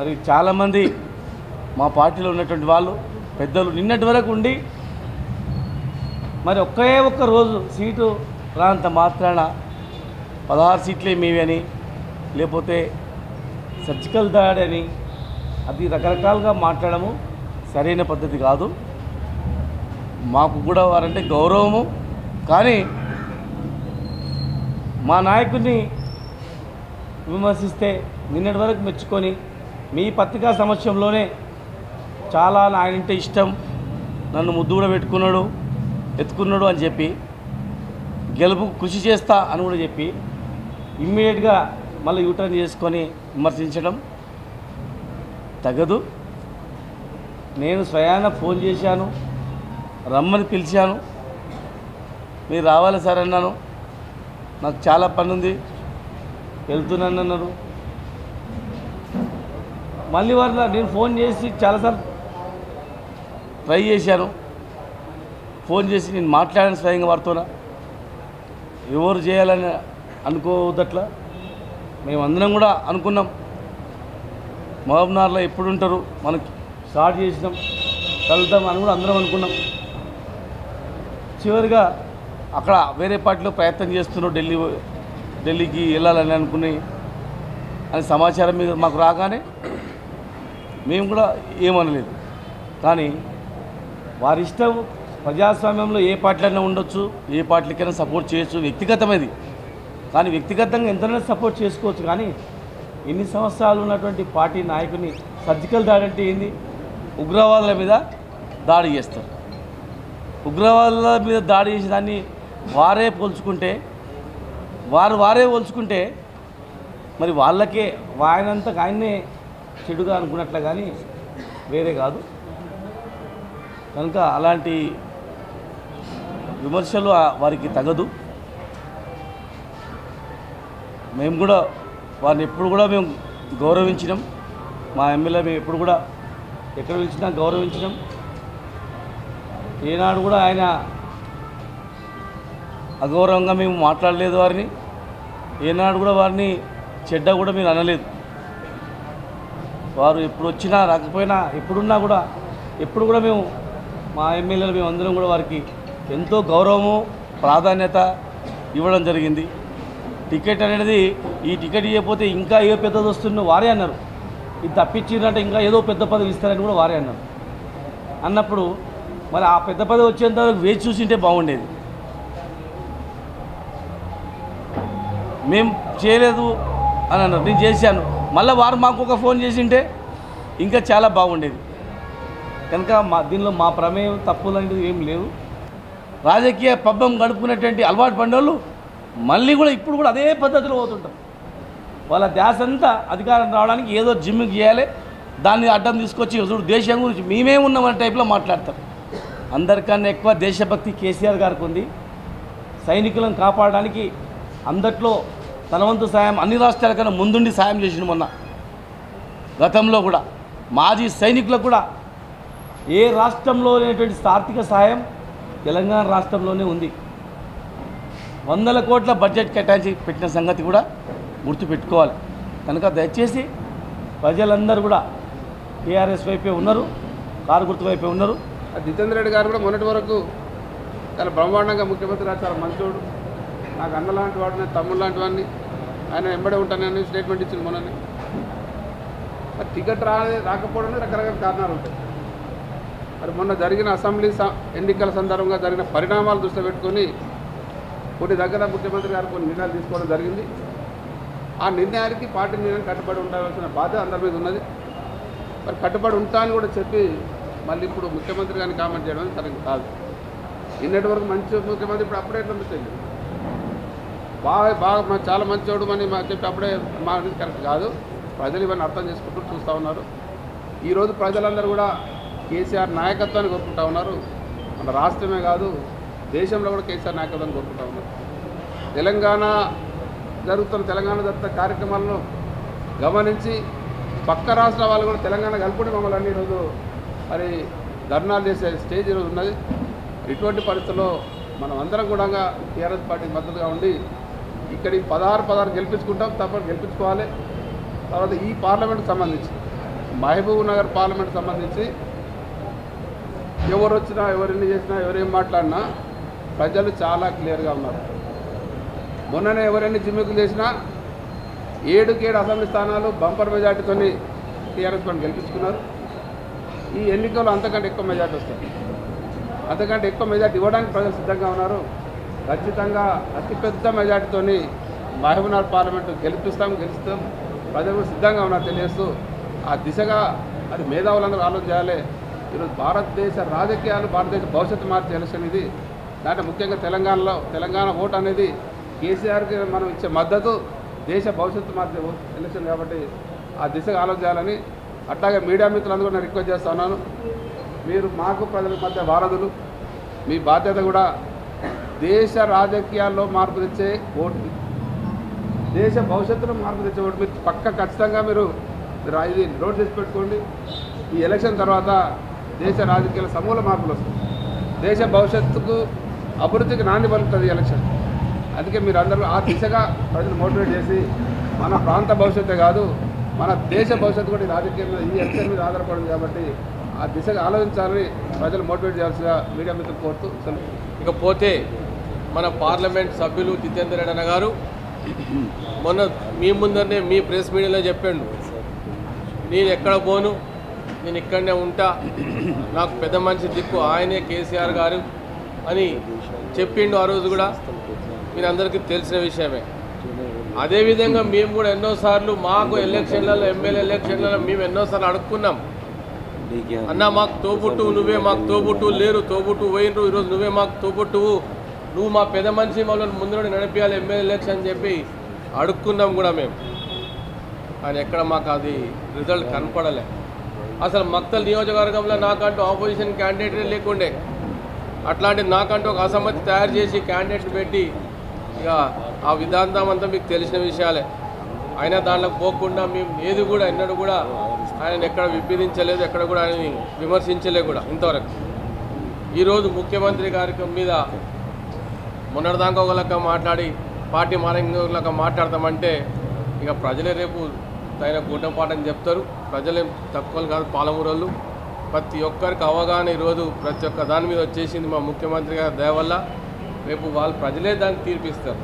మరి చాలామంది మా పార్టీలో ఉన్నటువంటి వాళ్ళు పెద్దలు నిన్నటి వరకు ఉండి మరి ఒక్క రోజు సీటు రానంత మాత్రాన 16 సీట్లే మీవని లేకపోతే సర్జికల్ దాడి అని అది రకరకాలుగా మాట్లాడము సరైన పద్ధతి కాదు. మాకు కూడా వారంటే గౌరవము, కానీ మా నాయకుడిని విమర్శిస్తే నిన్నటి వరకు మెచ్చుకొని మీ పత్రికా సమక్షంలోనే చాలా ఆయనంటే ఇష్టం, నన్ను ముద్దు కూడా ఎత్తుకున్నాడు అని చెప్పి గెలుపు కృషి చేస్తా అని కూడా చెప్పి ఇమ్మీడియట్గా మళ్ళీ యూటర్న్ చేసుకొని విమర్శించడం తగదు. నేను స్వయాన ఫోన్ చేశాను, రమ్మని పిలిచాను, మీరు రావాలి సార్ అన్నాను, నాకు చాలా పని ఉంది వెళ్తున్నాను అన్నారు. మళ్ళీ వాళ్ళ నేను ఫోన్ చేసి చాలాసార్లు ట్రై చేశాను, ఫోన్ చేసి నేను మాట్లాడాను స్వయంగా వారితోన. ఎవరు చేయాలని అనుకోవద్దట్లా, మేమందరం కూడా అనుకున్నాం మహబూబ్నగర్లో ఎప్పుడు ఉంటారు, మనకి స్టార్ట్ చేసినాం కలుద్దాం అని కూడా అందరం అనుకున్నాం. చివరిగా అక్కడ వేరే పార్టీలో ప్రయత్నం చేస్తున్నాం ఢిల్లీకి వెళ్ళాలని అనుకుని అని సమాచారం మీద మాకు రాగానే మేము కూడా ఏమనలేదు. కానీ వారి ఇష్టం, ప్రజాస్వామ్యంలో ఏ పార్టీలైనా ఉండొచ్చు, ఏ పార్టీలకైనా సపోర్ట్ చేయొచ్చు, వ్యక్తిగతమైనది. కానీ వ్యక్తిగతంగా ఎంతైనా సపోర్ట్ చేసుకోవచ్చు. కానీ ఎన్ని సంవత్సరాలు ఉన్నటువంటి పార్టీ నాయకుని సర్జికల్ దాడి అంటే ఏంది? ఉగ్రవాదుల మీద దాడి చేస్తారు. ఉగ్రవాదుల మీద దాడి చేసి దాన్ని వారే పోల్చుకుంటే మరి వాళ్ళకే ఆయనంతకు ఆయన్నే చెడుగా అనుకున్నట్లే కానీ వేరే కాదు. కనుక అలాంటి విమర్శలు వారికి తగదు. మేము కూడా వారిని ఎప్పుడు కూడా మేము గౌరవించినాం. మా ఎమ్మెల్యే మేము ఎప్పుడు కూడా ఎక్కడ పిలిచినా గౌరవించినాం. ఏనాడు కూడా ఆయన అగౌరవంగా మేము మాట్లాడలేదు వారిని, ఏనాడు కూడా వారిని చెడ్డ కూడా మీరు అనలేదు. వారు ఎప్పుడు వచ్చినా రాకపోయినా ఎప్పుడున్నా కూడా ఎప్పుడు కూడా మేము మా ఎమ్మెల్యేలు మేము అందరం కూడా వారికి ఎంతో గౌరవము ప్రాధాన్యత ఇవ్వడం జరిగింది. టికెట్ అనేది ఈ టికెట్ ఇవ్వకపోతే ఇంకా ఏ పెద్దది వస్తుందో వారే అన్నారు. ఇది తప్పించిందంటే ఇంకా ఏదో పెద్ద పదవి ఇస్తారని కూడా వారే అన్నారు. అన్నప్పుడు మరి ఆ పెద్ద పదవి వచ్చేంత వరకు వేచి చూసింటే బాగుండేది. మేము చేయలేదు అని అన్నారు, నేను చేశాను. మళ్ళీ వారు మాకు ఒక ఫోన్ చేసింటే ఇంకా చాలా బాగుండేది. కనుక దీనిలో మా ప్రమేయం తప్పులు అనేది ఏం లేవు. రాజకీయ పబ్బం గడుపుకునేటువంటి అలవాటు పడ్డోళ్ళు మళ్ళీ కూడా ఇప్పుడు కూడా అదే పద్ధతిలో పోతుంటారు. వాళ్ళ ధ్యాస అంతా అధికారం రావడానికి ఏదో జిమ్మికి చేయాలి, దాన్ని అడ్డం తీసుకొచ్చి చూడు దేశం గురించి మేమే ఉన్నామనే టైప్లో మాట్లాడతారు. అందరికన్నా ఎక్కువ దేశభక్తి కేసీఆర్ గారికి ఉంది. సైనికులను కాపాడడానికి అందట్లో తన వంతు సాయం అన్ని రాష్ట్రాల కన్నా ముందుండి సాయం చేసిన మొన్న గతంలో కూడా మాజీ సైనికులకు కూడా ఏ రాష్ట్రంలో లేనటువంటి ఆర్థిక సాయం తెలంగాణ రాష్ట్రంలోనే ఉంది. 100 కోట్ల బడ్జెట్ కేటాయించి పెట్టిన సంగతి కూడా గుర్తుపెట్టుకోవాలి. కనుక దయచేసి ప్రజలందరూ కూడా టీఆర్ఎస్ వైపే ఉన్నారు, కారు గుర్తు వైపే ఉన్నారు. జితేందర్ రెడ్డి గారు కూడా మొన్నటి వరకు చాలా బ్రహ్మాండంగా ముఖ్యమంత్రి గారు చాలా మంచోడు, నాకు అన్న లాంటి వాడు, నేను తమ్ముడు లాంటి వాడిని, ఆయన వెంబడే ఉంటానని స్టేట్మెంట్ ఇచ్చింది మొన్నని. మరి టికెట్ రాకపోవడానికి రకరకాల కారణాలు ఉంటాయి. మరి మొన్న జరిగిన అసెంబ్లీ ఎన్నికల సందర్భంగా జరిగిన పరిణామాలు దృష్టిలో పెట్టుకొని కొన్ని దగ్గర ముఖ్యమంత్రి గారు కొన్ని నిర్ణయాలు తీసుకోవడం జరిగింది. ఆ నిర్ణయానికి పార్టీ నిర్ణయం కట్టుబడి ఉండవలసిన బాధ్యత అందరి మీద ఉన్నది. మరి కట్టుబడి ఉంటా అని కూడా చెప్పి మళ్ళీ ఇప్పుడు ముఖ్యమంత్రి గారిని కామెంట్ చేయడం సరిగ్గా కాదు. నిన్నటి వరకు మంచి ముఖ్యమంత్రి ఇప్పుడు అప్పుడే ఎట్లా మిస్ అయింది, బాగా చాలా మంచోడు అని చెప్పి అప్పుడే మా కరెక్ట్ కాదు. ప్రజలు ఇవన్నీ అర్థం చేసుకుంటూ చూస్తూ ఉన్నారు. ఈరోజు ప్రజలందరూ కూడా కేసీఆర్ నాయకత్వాన్ని కోరుకుంటూ ఉన్నారు. మన రాష్ట్రమే కాదు దేశంలో కూడా కేసీఆర్ నాయకత్వాన్ని కోరుకుంటూ ఉన్నారు. తెలంగాణ జరుగుతున్న కార్యక్రమాలను గమనించి పక్క రాష్ట్రాల వాళ్ళు కూడా తెలంగాణ కలుపుకుంటే మమ్మల్ని అన్ని ఈరోజు మరి ధర్నాలు చేసే స్టేజ్ ఈరోజు ఉన్నది. ఇటువంటి పరిస్థితుల్లో మనం అందరం కూడా టీఆర్ఎస్ పార్టీకి మద్దతుగా ఉండి ఇక్కడికి 16 గెలిపించుకుంటాం, తప్పని గెలిపించుకోవాలి. తర్వాత ఈ పార్లమెంట్కి సంబంధించి మహబూబ్ నగర్ పార్లమెంట్ సంబంధించి ఎవరు వచ్చినా ఎవరిని చేసినా ఎవరేం మాట్లాడినా ప్రజలు చాలా క్లియర్గా ఉన్నారు. మొన్ననే ఎవరైనా జిమ్మికులు చేసినా 7 అసెంబ్లీ స్థానాలు బంపర్ మెజార్టీతో టీఆర్ఎస్ పార్టీ గెలిపించుకున్నారు. ఈ ఎన్నికల్లో అంతకంటే ఎక్కువ మెజార్టీ వస్తుంది. అంతకంటే ఎక్కువ మెజార్టీ ఇవ్వడానికి ప్రజలు సిద్ధంగా ఉన్నారు. ఖచ్చితంగా అతిపెద్ద మెజార్టీతో మహబూబ్ నగర్ పార్లమెంటు గెలుస్తాం. ప్రజలు సిద్ధంగా ఉన్నారు తెలియజేస్తూ ఆ దిశగా అది మేధావులందరూ ఆలోచన చేయాలి. ఈరోజు భారతదేశ రాజకీయాలు, భారతదేశ భవిష్యత్తు మార్చే ఎలక్షన్ ఇది. దాంట్లో ముఖ్యంగా తెలంగాణ ఓటు అనేది కేసీఆర్కి మనం ఇచ్చే మద్దతు దేశ భవిష్యత్తు మార్చే ఎలక్షన్ కాబట్టి ఆ దిశగా ఆలోచన చేయాలని అట్లాగే మీడియా మిత్రులందరూ కూడా నేను రిక్వెస్ట్ చేస్తా ఉన్నాను. మీరు మాకు ప్రజల మధ్య వారధులు. మీ బాధ్యత కూడా దేశ రాజకీయాల్లో మార్పు తెచ్చే ఓటు, దేశ భవిష్యత్తులో మార్పు తెచ్చే ఓటు మీరు ఖచ్చితంగా మీరు ఇది నోట్ చేసి పెట్టుకోండి. ఈ ఎలక్షన్ తర్వాత దేశ రాజకీయాల సమూల మార్పులు వస్తాయి. దేశ భవిష్యత్తుకు అభివృద్ధికి నాంది పలుకుతుంది ఎలక్షన్. అందుకే మీరు అందరూ ఆ దిశగా ప్రజలు మోటివేట్ చేసి మన ప్రాంత భవిష్యత్తే కాదు మన దేశ భవిష్యత్తు కూడా ఈ రాజకీయం మీద ఈ ఎలక్షన్ మీద ఆధారపడింది కాబట్టి ఆ దిశగా ఆలోచించాలని ప్రజలు మోటివేట్ చేయాల్సిగా మీడియా మిత్రులు కోరుతూ ఇకపోతే మన పార్లమెంట్ సభ్యులు జితేందర్ రెడ్డి అన్న గారు మొన్న మీ ముందరనే మీ ప్రెస్ మీడియాలో చెప్పాడు, నేను ఎక్కడ పోను, నేను ఇక్కడనే ఉంటా, నాకు పెద్ద మనిషి దిక్కు ఆయనే కేసీఆర్ గారు అని చెప్పిండు. ఆ రోజు కూడా మీరు అందరికీ తెలిసిన విషయమే. అదేవిధంగా మేము కూడా ఎన్నోసార్లు మాకు ఎలక్షన్లలో ఎమ్మెల్యే ఎలక్షన్లలో మేము ఎన్నోసార్లు అడుక్కున్నాం, అన్న మాకు తోబుట్టువు నువ్వే, మాకు తోబుట్టువు లేరు, తోబుట్టువు పోయినరు, ఈరోజు నువ్వే మాకు తోబుట్టువు, నువ్వు మా పెద్ద మనిషి మమ్మల్ని ముందు నుండి నడిపించాలి ఎమ్మెల్యే ఎలక్షన్ అని చెప్పి అడుక్కున్నాం కూడా మేము. కానీ ఎక్కడ మాకు అది రిజల్ట్ కనపడలే. అసలు మక్తల్ నియోజకవర్గంలో నాకంటూ ఆపోజిషన్ క్యాండిడేటే లేకుండే. అట్లాంటి నాకంటూ ఒక అసమ్మతి తయారు చేసి క్యాండిడేట్ని పెట్టి ఇక ఆ విధాంతం అంతా మీకు తెలిసిన విషయాలే. అయినా దాంట్లోకి పోకుండా మేము ఏది కూడా ఎన్నడూ కూడా ఆయన ఎక్కడ విభేదించలేదు, ఎక్కడ కూడా ఆయనని విమర్శించలే కూడా ఇంతవరకు. ఈరోజు ముఖ్యమంత్రి గారి మీద మొన్నటిదాకా ఒకళ్ళక మాట్లాడి పార్టీ మారంగోళ్ళక మాట్లాడతామంటే ఇక ప్రజలే రేపు ఆయన గుడ్డపాఠం చెప్తారు. ప్రజలేం తక్కువ కాదు, పాలమూరోళ్ళు. ప్రతి ఒక్కరికి అవగాహన ఈరోజు ప్రతి ఒక్క దాని మీద వచ్చేసింది మా ముఖ్యమంత్రి గారి దయ వల్ల. రేపు వాళ్ళు ప్రజలే దాన్ని తీర్పిస్తారు.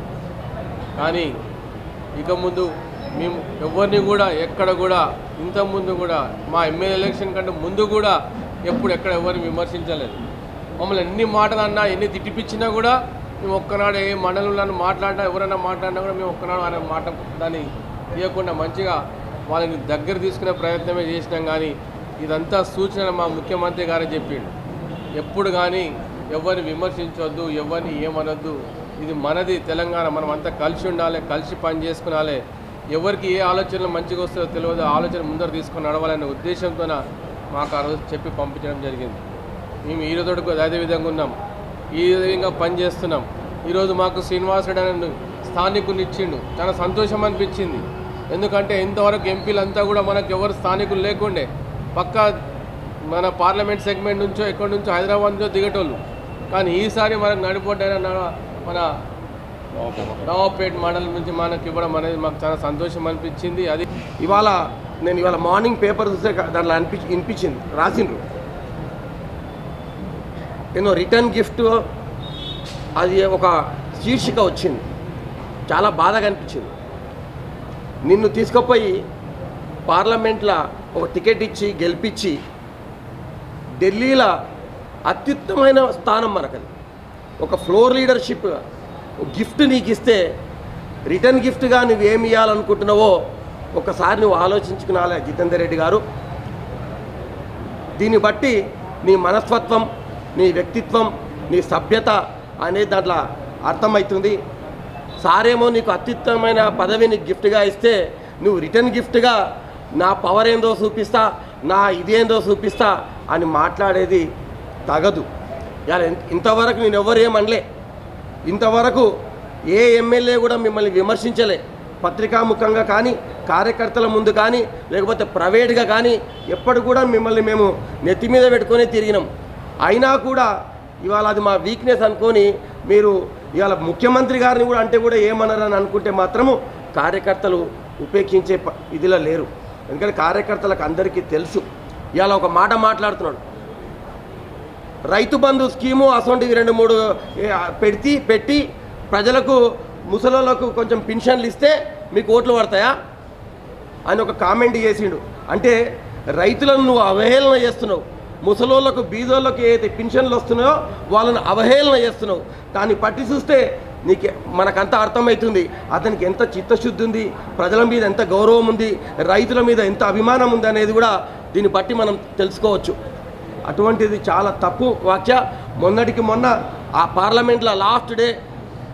కానీ ఇక ముందు మేము ఎవరిని కూడా ఎక్కడ కూడా ఇంతకుముందు కూడా మా ఎమ్మెల్యే ఎలక్షన్ కంటే ముందు కూడా ఎప్పుడు ఎక్కడ ఎవరిని విమర్శించలేదు. మమ్మల్ని ఎన్ని మాటలు అన్నా ఎన్ని తిట్టిపించినా కూడా మేము ఒక్కనాడు ఏ మండలంలో మాట్లాడినా ఎవరైనా మాట్లాడినా కూడా మేము ఒక్కనాడు ఆయన మాట దాన్ని తీయకుండా మంచిగా వాళ్ళని దగ్గర తీసుకునే ప్రయత్నమే చేసినాం. కానీ ఇదంతా సూచన మా ముఖ్యమంత్రి గారే చెప్పిండు. ఎప్పుడు కానీ ఎవరిని విమర్శించవద్దు, ఎవరిని ఏమనొద్దు, ఇది మనది తెలంగాణ, మనం అంతా కలిసి ఉండాలి, కలిసి పని చేసుకునాలి, ఎవరికి ఏ ఆలోచనలు మంచిగా వస్తుందో తెలియదు, ఆలోచన ముందర తీసుకొని నడవాలనే ఉద్దేశంతో మాకు ఆ రోజు చెప్పి పంపించడం జరిగింది. మేము ఈ రోజు అదేవిధంగా ఉన్నాం, ఈ విధంగా పనిచేస్తున్నాం. ఈరోజు మాకు శ్రీనివాసరెడ్డి అనే స్థానికుని ఇచ్చిండు, చాలా సంతోషం అనిపించింది. ఎందుకంటే ఇంతవరకు ఎంపీలంతా కూడా మనకు ఎవరు స్థానికులు లేకుండే, పక్కా మన పార్లమెంట్ సెగ్మెంట్ నుంచో ఎక్కడి నుంచో హైదరాబాద్ నుంచో దిగేటోళ్ళు. కానీ ఈసారి మనకు నడిపోటైన మన నవాబ్పేట మండలం నుంచి మనకి ఇవ్వడం అనేది మాకు చాలా సంతోషం అనిపించింది. అది నేను ఇవాళ మార్నింగ్ పేపర్ చూస్తే దాంట్లో వినిపించింది, రాసిండ్రు ఏదో రిటర్న్ గిఫ్ట్, అది ఒక శీర్షిక వచ్చింది. చాలా బాధగా అనిపించింది. నిన్ను తీసుకుపోయి పార్లమెంట్లో ఒక టికెట్ ఇచ్చి గెలిపించి ఢిల్లీలో అత్యుత్తమైన స్థానం మనకది, ఒక ఫ్లోర్ లీడర్షిప్ గిఫ్ట్ నీకు ఇస్తే రిటర్న్ గిఫ్ట్గా నువ్వేమి ఇవ్వాలనుకుంటున్నావో ఒకసారి నువ్వు ఆలోచించుకునాలే జితేందర్ రెడ్డి గారు. దీన్ని బట్టి నీ మనస్తత్వం, నీ వ్యక్తిత్వం, నీ సభ్యత అనేది దాంట్లో అర్థమవుతుంది. సారేమో నీకు అత్యుత్తమైన పదవిని గిఫ్ట్గా ఇస్తే నువ్వు రిటర్న్ గిఫ్ట్గా నా పవర్ ఏందో చూపిస్తా, నా ఇదేందో చూపిస్తా అని మాట్లాడేది తగదు. ఇలా ఇంతవరకు నేను ఎవరు ఏమనలే, ఇంతవరకు ఏ ఎమ్మెల్యే కూడా మిమ్మల్ని విమర్శించలే. పత్రికాముఖంగా కానీ, కార్యకర్తల ముందు కానీ, లేకపోతే ప్రైవేట్గా కానీ ఎప్పుడు కూడా మిమ్మల్ని మేము నెత్తి మీద పెట్టుకొని తిరిగినాం. అయినా కూడా ఇవాళ అది మా వీక్నెస్ అనుకొని మీరు ఇవాళ ముఖ్యమంత్రి గారిని కూడా అంటే కూడా ఏమన్నారని అనుకుంటే మాత్రము కార్యకర్తలు ఉపేక్షించే ఇదిలో లేరు. ఎందుకంటే కార్యకర్తలకు అందరికీ తెలుసు. ఇవాళ ఒక మాట మాట్లాడుతున్నాడు, రైతు బంధు స్కీము అసొంటివి 2-3 పెట్టి ప్రజలకు ముసలోళ్ళకు కొంచెం పెన్షన్లు ఇస్తే మీకు ఓట్లు పడతాయా అని ఒక కామెంట్ చేసిండు. అంటే రైతులను నువ్వు అవహేళన చేస్తున్నావు, ముసలోళ్ళకు బీదోళ్ళకు ఏదైతే పెన్షన్లు వస్తున్నాయో వాళ్ళని అవహేళన చేస్తున్నావు. దాన్ని పట్టి చూస్తే నీకు మనకంతా అర్థమవుతుంది అతనికి ఎంత చిత్తశుద్ధి ఉంది, ప్రజల మీద ఎంత గౌరవం ఉంది, రైతుల మీద ఎంత అభిమానం ఉంది అనేది కూడా దీన్ని బట్టి మనం తెలుసుకోవచ్చు. అటువంటిది చాలా తప్పు వ్యాఖ్య. మొన్నటికి మొన్న ఆ పార్లమెంట్లో లాస్ట్ డే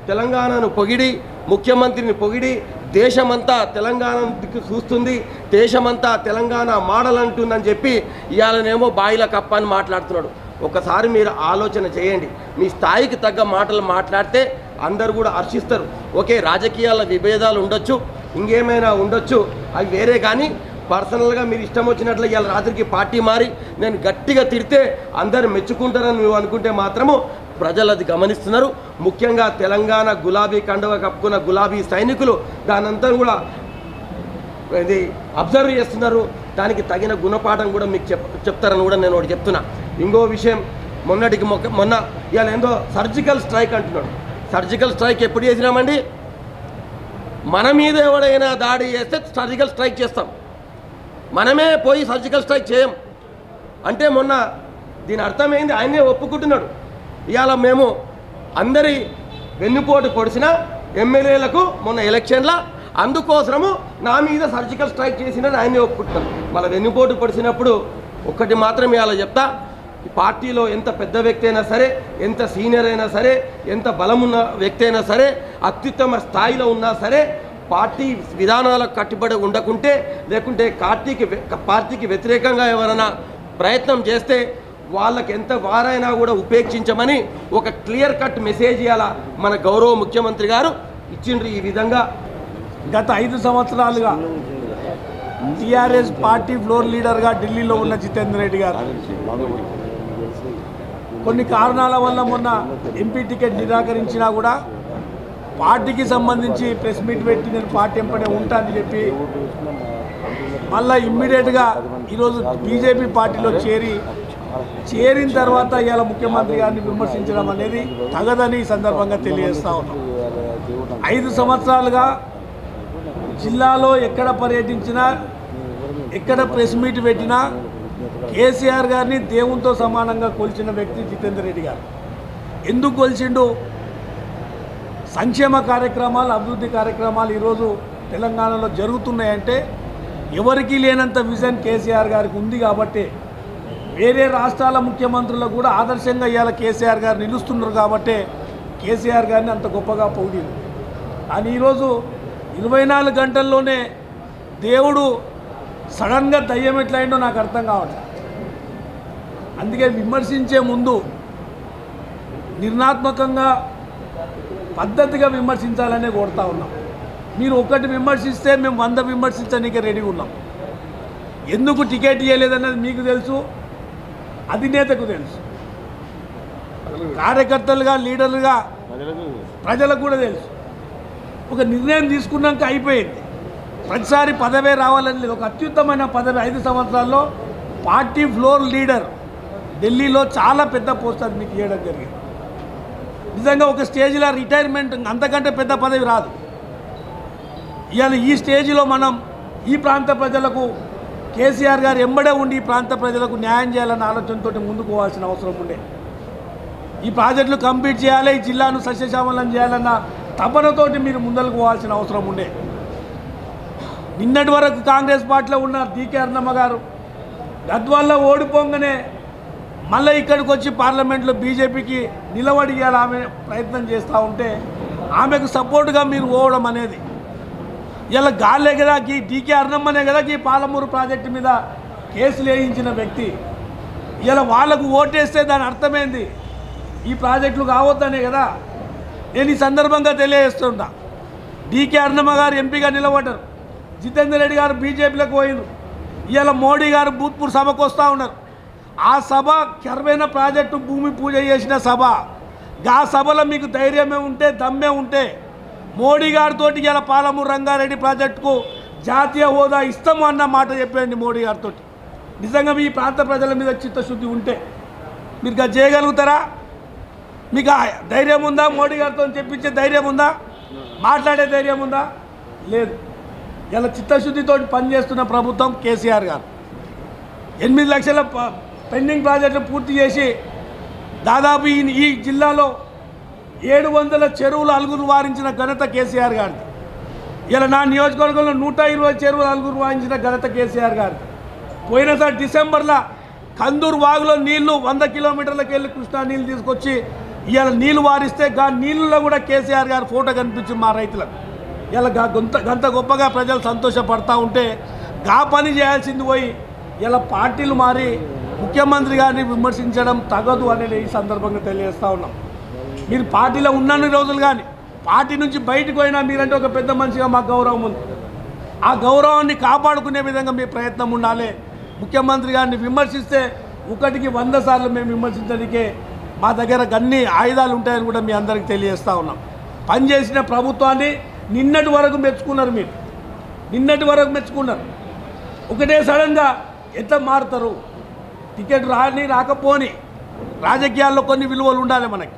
తెలంగాణను పొగిడి, ముఖ్యమంత్రిని పొగిడి, దేశమంతా తెలంగాణ దిక్కు చూస్తుంది, దేశమంతా తెలంగాణ మోడల్ అంటుందని చెప్పి ఇవాళనేమో బాయిల కప్ప అని మాట్లాడుతున్నాడు. ఒకసారి మీరు ఆలోచన చేయండి. మీ స్థాయికి తగ్గ మాటలు మాట్లాడితే అందరూ కూడా హర్షిస్తారు. ఓకే, రాజకీయాల విభేదాలు ఉండొచ్చు, ఇంకేమైనా ఉండొచ్చు, అవి వేరే. కానీ పర్సనల్గా మీరు ఇష్టం వచ్చినట్లు ఇవాళ రాత్రికి పార్టీ మారి నేను గట్టిగా తిడితే అందరు మెచ్చుకుంటారని నువ్వు అనుకుంటే మాత్రము ప్రజలు అది గమనిస్తున్నారు. ముఖ్యంగా తెలంగాణ గులాబీ కండువ కప్పుకున్న గులాబీ సైనికులు దానంతా కూడా ఇది అబ్జర్వ్ చేస్తున్నారు. దానికి తగిన గుణపాఠం కూడా మీకు చెప్తారని కూడా నేను ఒకటి చెప్తున్నా. ఇంకో విషయం, మొన్న ఇవాళ ఏందో సర్జికల్ స్ట్రైక్ అంటున్నాడు. సర్జికల్ స్ట్రైక్ ఎప్పుడు చేసినామండి? మన మీద ఎవడైనా దాడి చేస్తే సర్జికల్ స్ట్రైక్ చేస్తాం, మనమే పోయి సర్జికల్ స్ట్రైక్ చేయం. అంటే మొన్న దీని అర్థమైంది, ఆయనే ఒప్పుకుంటున్నాడు. ఇవాళ మేము అందరి వెన్నుపోటు పొడిచిన ఎమ్మెల్యేలకు మొన్న ఎలక్షన్లో అందుకోసము నా మీద సర్జికల్ స్ట్రైక్ చేసినని ఆయనే ఒప్పుకుంటున్నాను. మళ్ళీ వెన్నుపోటు పొడిచినప్పుడు ఒక్కటి మాత్రం ఇవాళ చెప్తా, ఈ పార్టీలో ఎంత పెద్ద వ్యక్తి అయినా సరే, ఎంత సీనియర్ అయినా సరే, ఎంత బలమున్న వ్యక్తి అయినా సరే, అత్యుత్తమ స్థాయిలో ఉన్నా సరే, పార్టీ విధానాలకు కట్టుబడి ఉండకుంటే, లేకుంటే పార్టీకి వ్యతిరేకంగా ఎవరైనా ప్రయత్నం చేస్తే వాళ్ళకి ఎంత వారైనా కూడా ఉపేక్షించమని ఒక క్లియర్ కట్ మెసేజ్ ఇవాళ మన గౌరవ ముఖ్యమంత్రి గారు ఇచ్చిండ్రు. ఈ విధంగా గత 5 సంవత్సరాలుగా టీఆర్ఎస్ పార్టీ ఫ్లోర్ లీడర్గా ఢిల్లీలో ఉన్న జితేందర్ రెడ్డి గారు కొన్ని కారణాల వల్ల మొన్న ఎంపీ టికెట్ నిరాకరించినా కూడా పార్టీకి సంబంధించి ప్రెస్ మీట్ పెట్టి నేను పార్టీ ఎంపడే ఉంటానని చెప్పి మళ్ళీ ఇమ్మీడియట్గా ఈరోజు బీజేపీ పార్టీలో చేరిన తర్వాత ఇవాళ ముఖ్యమంత్రి గారిని విమర్శించడం అనేది తగదని ఈ సందర్భంగా తెలియజేస్తా ఉన్నాం. 5 సంవత్సరాలుగా జిల్లాలో ఎక్కడ పర్యటించినా, ఎక్కడ ప్రెస్ మీట్ పెట్టినా కేసీఆర్ గారిని దేవునితో సమానంగా కొలిచిన వ్యక్తి జితేందర్ రెడ్డి గారు. ఎందుకు కొలిచిండు? సంక్షేమ కార్యక్రమాలు, అభివృద్ధి కార్యక్రమాలు ఈరోజు తెలంగాణలో జరుగుతున్నాయంటే ఎవరికీ లేనంత విజన్ కేసీఆర్ గారికి ఉంది కాబట్టి, వేరే రాష్ట్రాల ముఖ్యమంత్రులకు కూడా ఆదర్శంగా ఇవాళ కేసీఆర్ గారు నిలుస్తున్నారు కాబట్టి కేసీఆర్ గారిని అంత గొప్పగా పొగిడింది. కానీ ఈరోజు 24 గంటల్లోనే దేవుడు సడన్గా దయ్యం ఎట్లయిందో నాకు అర్థం కావట్లేదు. అందుకే విమర్శించే ముందు నిర్ణయాత్మకంగా పద్ధతిగా విమర్శించాలనే కోరుతా ఉన్నాం. మీరు ఒకటి విమర్శిస్తే మేము 100 విమర్శించడానికి రెడీగా ఉన్నాం. ఎందుకు టికెట్ ఇవ్వలేదన్నది మీకు తెలుసు, అధినేతకు తెలుసు, కార్యకర్తలుగా లీడర్లుగా ప్రజలకు కూడా తెలుసు. ఒక నిర్ణయం తీసుకున్నాక అయిపోయింది. ప్రతిసారి పదవే రావాలని లేదు. ఒక అత్యుత్తమైన పదవి 5 సంవత్సరాల్లో పార్టీ ఫ్లోర్ లీడర్ ఢిల్లీలో చాలా పెద్ద పోస్ట్ అది మీకు ఇవ్వడం జరిగింది. నిజంగా ఒక స్టేజ్లో రిటైర్మెంట్ అంతకంటే పెద్ద పదవి రాదు. ఇవాళ ఈ స్టేజ్లో మనం ఈ ప్రాంత ప్రజలకు కేసీఆర్ గారు ఎంబడే ఉండి ఈ ప్రాంత ప్రజలకు న్యాయం చేయాలన్న ఆలోచనతో ముందుకు పోవాల్సిన అవసరం ఉండే. ఈ ప్రాజెక్టులు కంప్లీట్ చేయాలి, ఈ జిల్లాను సస్యశ్యామలం చేయాలన్న తపనతోటి మీరు ముందరకు పోవాల్సిన అవసరం ఉండే. నిన్నటి వరకు కాంగ్రెస్ పార్టీలో ఉన్న డీకే అరుణమ్మ గారు గద్వాల్లో ఓడిపోగానే మళ్ళీ ఇక్కడికి వచ్చి పార్లమెంట్లో బీజేపీకి నిలబడి ఇవ్వాలి ఆమె ప్రయత్నం చేస్తూ ఉంటే ఆమెకు సపోర్టుగా మీరు పోవడం అనేది ఇలా గాలే కదా. డీకే అరుణమ్మనే కదా ఈ పాలమూరు ప్రాజెక్టు మీద కేసులు వేయించిన వ్యక్తి. ఇలా వాళ్ళకు ఓటేస్తే దాని అర్థమైంది ఈ ప్రాజెక్టులు కావద్దనే కదా. నేను ఈ సందర్భంగా తెలియజేస్తుంటా, డీకే అరుణమ్మ గారు ఎంపీగా నిలబడ్డారు, జితేందర్ రెడ్డి గారు బీజేపీలోకి పోయినారు. ఇవాళ మోడీ గారు భూత్పూర్ సభకు వస్తూ ఉన్నారు. ఆ సభ కర్వైన ప్రాజెక్టు భూమి పూజ చేసిన సభ. ఆ సభలో మీకు ధైర్యమే ఉంటే, దమ్మే ఉంటే మోడీ గారితో ఇలా పాలమూరు రంగారెడ్డి ప్రాజెక్టుకు జాతీయ హోదా ఇస్తాము అన్న మాట చెప్పండి మోడీ గారితో. నిజంగా మీ ప్రాంత ప్రజల మీద చిత్తశుద్ధి ఉంటే మీరు అది చేయగలుగుతారా? మీకు ఆ ధైర్యం ఉందా? మోడీ గారితో చెప్పించే ధైర్యం ఉందా? మాట్లాడే ధైర్యం ఉందా? లేదు. ఇలా చిత్తశుద్ధితో పనిచేస్తున్న ప్రభుత్వం కేసీఆర్ గారు 8 లక్షల పెండింగ్ ప్రాజెక్టులు పూర్తి చేసి దాదాపు ఈ జిల్లాలో 700 చెరువులు అలుగురు వారించిన ఘనత కేసీఆర్ గారిది. ఇలా నా నియోజకవర్గంలో 120 చెరువులు అలుగురు వారించిన ఘనత కేసీఆర్ గారిది. పోయినసారి డిసెంబర్లో కందూరు వాగులో నీళ్లు 100 కిలోమీటర్లకు వెళ్ళి కృష్ణా నీళ్ళు తీసుకొచ్చి ఇవాళ నీళ్లు వారిస్తే గా నీళ్ళలో కూడా కేసీఆర్ గారి ఫోటో కనిపించింది మా రైతులకు. ఇలా గంత గొప్పగా ప్రజలు సంతోషపడతా ఉంటే గా పని చేయాల్సింది పోయి ఇలా పార్టీలు మారి ముఖ్యమంత్రి గారిని విమర్శించడం తగదు అనేది ఈ సందర్భంగా తెలియజేస్తూ ఉన్నాం. మీరు పార్టీలో ఉన్నన్ని రోజులు కానీ పార్టీ నుంచి బయటకు పోయినా మీరంటే ఒక పెద్ద మనిషిగా మాకు గౌరవం ఉంది. ఆ గౌరవాన్ని కాపాడుకునే విధంగా మీ ప్రయత్నం ఉండాలి. ముఖ్యమంత్రి గారిని విమర్శిస్తే 1కి 100 సార్లు మేము విమర్శించడానికే మా దగ్గర అన్ని ఆయుధాలు ఉంటాయని కూడా మీ అందరికీ తెలియజేస్తూ ఉన్నాం. పనిచేసిన ప్రభుత్వాన్ని నిన్నటి వరకు మెచ్చుకున్నారు. మీరు నిన్నటి వరకు మెచ్చుకున్నారు. ఒకటే సడన్గా ఎట్లా మారుతారు? టికెట్ రాకపోని రాజకీయాల్లో కొన్ని విలువలు ఉండాలి మనకి.